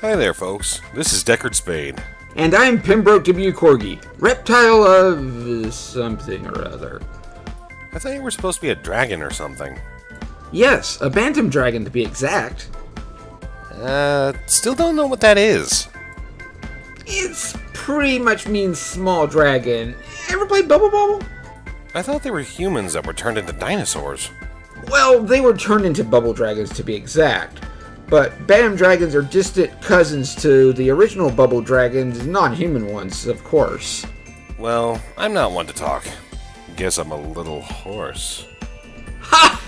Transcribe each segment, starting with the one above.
Hi there, folks. This is Deckard Spade. And I'm Pembroke W. Korgi, reptile of something or other. I thought you were supposed to be a dragon or something. Yes, a bantam dragon to be exact. Still don't know what that is. It's pretty much means small dragon. Ever played Bubble Bobble? I thought they were humans that were turned into dinosaurs. Well, they were turned into bubble dragons to be exact. But bantam dragons are distant cousins to the original bubble dragons, non-human ones, of course. Well, I'm not one to talk. Guess I'm a little hoarse. Ha!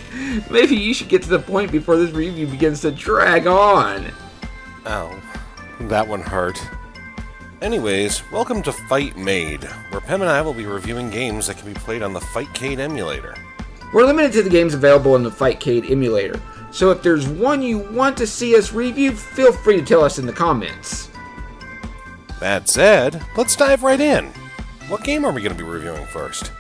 Maybe you should get to the point before this review begins to drag on. Ow, that one hurt. Anyways, welcome to Fightmade, where Pem and I will be reviewing games that can be played on the Fightcade emulator. We're limited to the games available in the Fightcade emulator, so if there's one you want to see us review, feel free to tell us in the comments. That said, let's dive right in. What game are we going to be reviewing first?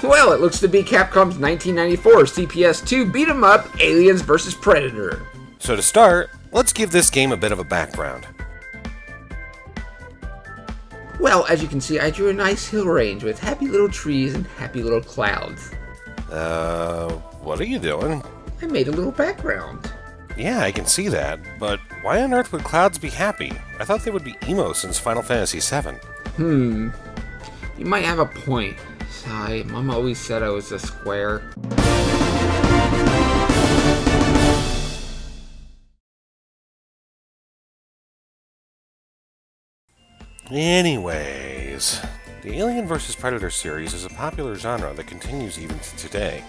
Well, it looks to be Capcom's 1994 CPS2 beat-em-up Aliens vs. Predator. So to start, let's give this game a bit of a background. Well, as you can see, I drew a nice hill range with happy little trees and happy little clouds. What are you doing? I made a little background. Yeah, I can see that, but why on earth would clouds be happy? I thought they would be emo since Final Fantasy VII. You might have a point. Sigh, Mom always said I was a square. Anyways, the Alien vs. Predator series is a popular genre that continues even to today.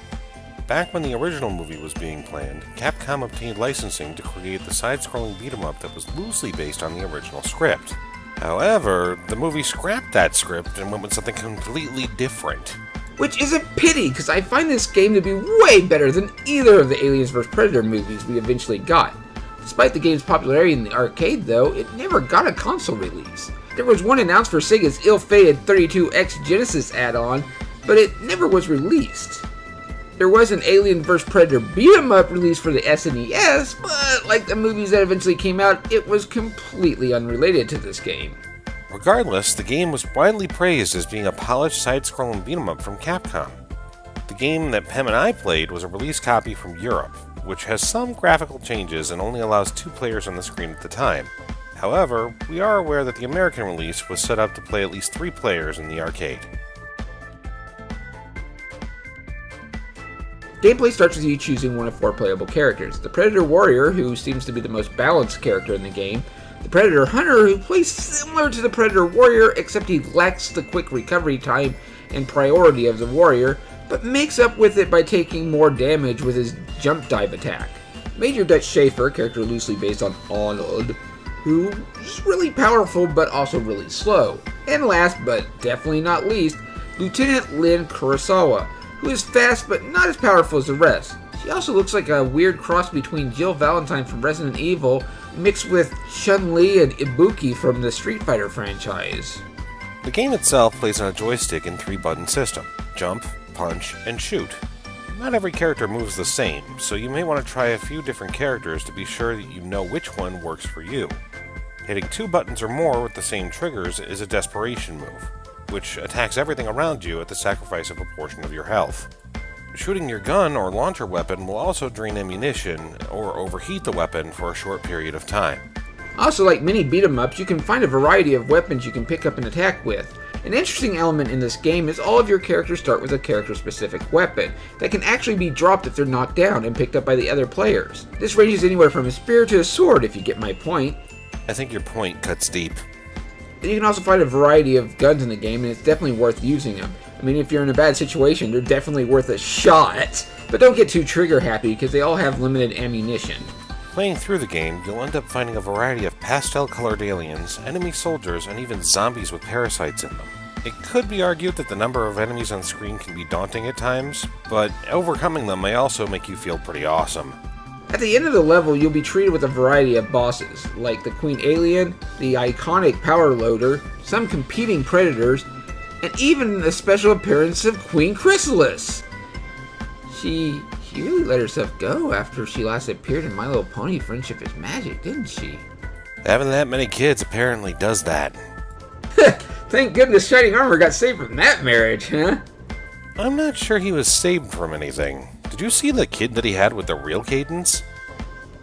Back when the original movie was being planned, Capcom obtained licensing to create the side-scrolling beat-em-up that was loosely based on the original script. However, the movie scrapped that script and went with something completely different. Which is a pity, because I find this game to be way better than either of the Aliens vs. Predator movies we eventually got. Despite the game's popularity in the arcade, though, it never got a console release. There was one announced for Sega's ill-fated 32X Genesis add-on, but it never was released. There was an Alien vs. Predator beat-em-up released for the SNES, but like the movies that eventually came out, it was completely unrelated to this game. Regardless, the game was widely praised as being a polished side-scrolling beat-em-up from Capcom. The game that Pem and I played was a release copy from Europe, which has some graphical changes and only allows 2 players on the screen at the time. However, we are aware that the American release was set up to play at least 3 players in the arcade. Gameplay starts with you choosing one of 4 playable characters: the Predator Warrior, who seems to be the most balanced character in the game, the Predator Hunter, who plays similar to the Predator Warrior, except he lacks the quick recovery time and priority of the Warrior, but makes up with it by taking more damage with his jump dive attack. Major Dutch Schaefer, character loosely based on Arnold, who is really powerful but also really slow. And last but definitely not least, Lieutenant Lin Kurosawa, who is fast but not as powerful as the rest. She also looks like a weird cross between Jill Valentine from Resident Evil mixed with Chun-Li and Ibuki from the Street Fighter franchise. The game itself plays on a joystick and 3-button system: jump, punch, and shoot. Not every character moves the same, so you may want to try a few different characters to be sure that you know which one works for you. Hitting 2 buttons or more with the same triggers is a desperation move, which attacks everything around you at the sacrifice of a portion of your health. Shooting your gun or launcher weapon will also drain ammunition or overheat the weapon for a short period of time. Also, like many beat-em-ups, you can find a variety of weapons you can pick up and attack with. An interesting element in this game is all of your characters start with a character-specific weapon that can actually be dropped if they're knocked down and picked up by the other players. This ranges anywhere from a spear to a sword, if you get my point. I think your point cuts deep. You can also find a variety of guns in the game, and it's definitely worth using them. I mean, if you're in a bad situation, they're definitely worth a shot. But don't get too trigger-happy, because they all have limited ammunition. Playing through the game, you'll end up finding a variety of pastel-colored aliens, enemy soldiers, and even zombies with parasites in them. It could be argued that the number of enemies on screen can be daunting at times, but overcoming them may also make you feel pretty awesome. At the end of the level, you'll be treated with a variety of bosses, like the Queen Alien, the iconic Power Loader, some competing predators, and even a special appearance of Queen Chrysalis. She really let herself go after she last appeared in My Little Pony Friendship is Magic, didn't she? Having that many kids apparently does that. Thank goodness Shining Armor got saved from that marriage, huh? I'm not sure he was saved from anything. Did you see the kid that he had with the real Cadence?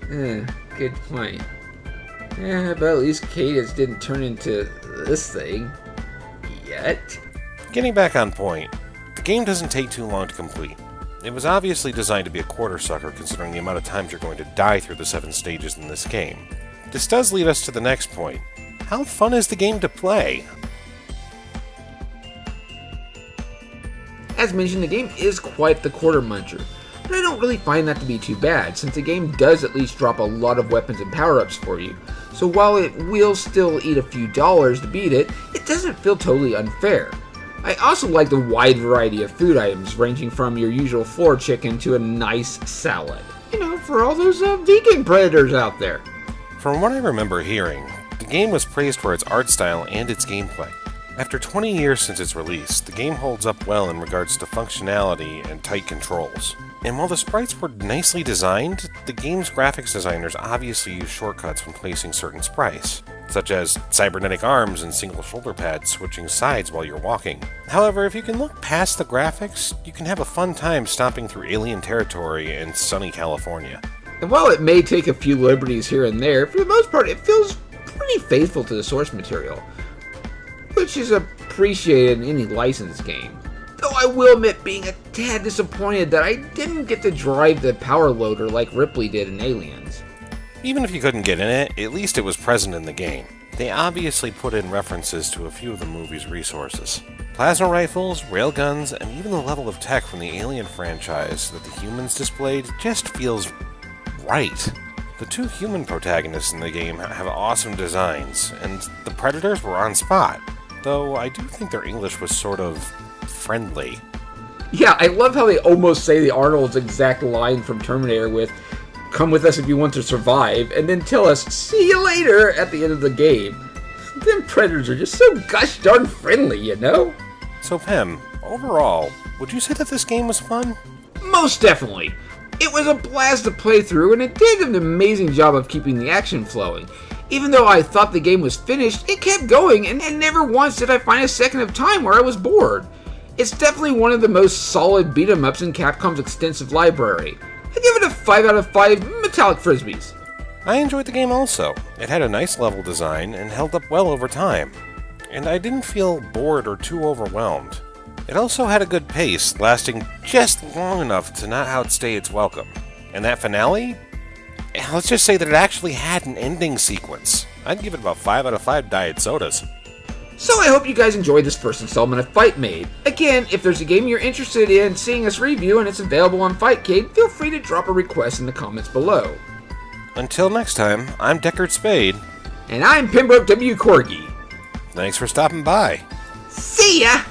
Good point. Yeah, but at least Cadence didn't turn into this thing. Yet. Getting back on point, the game doesn't take too long to complete. It was obviously designed to be a quarter sucker considering the amount of times you're going to die through the 7 stages in this game. This does lead us to the next point. How fun is the game to play? As mentioned, the game is quite the quarter muncher, but I don't really find that to be too bad, since the game does at least drop a lot of weapons and power-ups for you, so while it will still eat a few dollars to beat it, it doesn't feel totally unfair. I also like the wide variety of food items, ranging from your usual floor chicken to a nice salad. You know, for all those vegan predators out there. From what I remember hearing, the game was praised for its art style and its gameplay. After 20 years since its release, the game holds up well in regards to functionality and tight controls. And while the sprites were nicely designed, the game's graphics designers obviously used shortcuts when placing certain sprites, such as cybernetic arms and single shoulder pads switching sides while you're walking. However, if you can look past the graphics, you can have a fun time stomping through alien territory in sunny California. And while it may take a few liberties here and there, for the most part it feels pretty faithful to the source material, which is appreciated in any licensed game. Though I will admit being a tad disappointed that I didn't get to drive the power loader like Ripley did in Aliens. Even if you couldn't get in it, at least it was present in the game. They obviously put in references to a few of the movie's resources. Plasma rifles, railguns, and even the level of tech from the Alien franchise that the humans displayed just feels right. The 2 human protagonists in the game have awesome designs, and the Predators were on spot, though I do think their English was sort of friendly. Yeah, I love how they almost say the Arnold's exact line from Terminator with, "Come with us if you want to survive," and then tell us, "See you later," at the end of the game. Them Predators are just so gosh darn friendly, you know? So Pem, overall, would you say that this game was fun? Most definitely. It was a blast to play through, and it did an amazing job of keeping the action flowing. Even though I thought the game was finished, it kept going, and never once did I find a second of time where I was bored. It's definitely one of the most solid beat-em-ups in Capcom's extensive library. I give it a 5 out of 5 metallic frisbees. I enjoyed the game also. It had a nice level design and held up well over time. And I didn't feel bored or too overwhelmed. It also had a good pace, lasting just long enough to not outstay its welcome. And that finale? Let's just say that it actually had an ending sequence. I'd give it about 5 out of 5 diet sodas. So I hope you guys enjoyed this first installment of Fightmade. Again, if there's a game you're interested in seeing us review and it's available on Fightcade, feel free to drop a request in the comments below. Until next time, I'm Deckard Spade. And I'm Pembroke W. Korgi. Thanks for stopping by. See ya!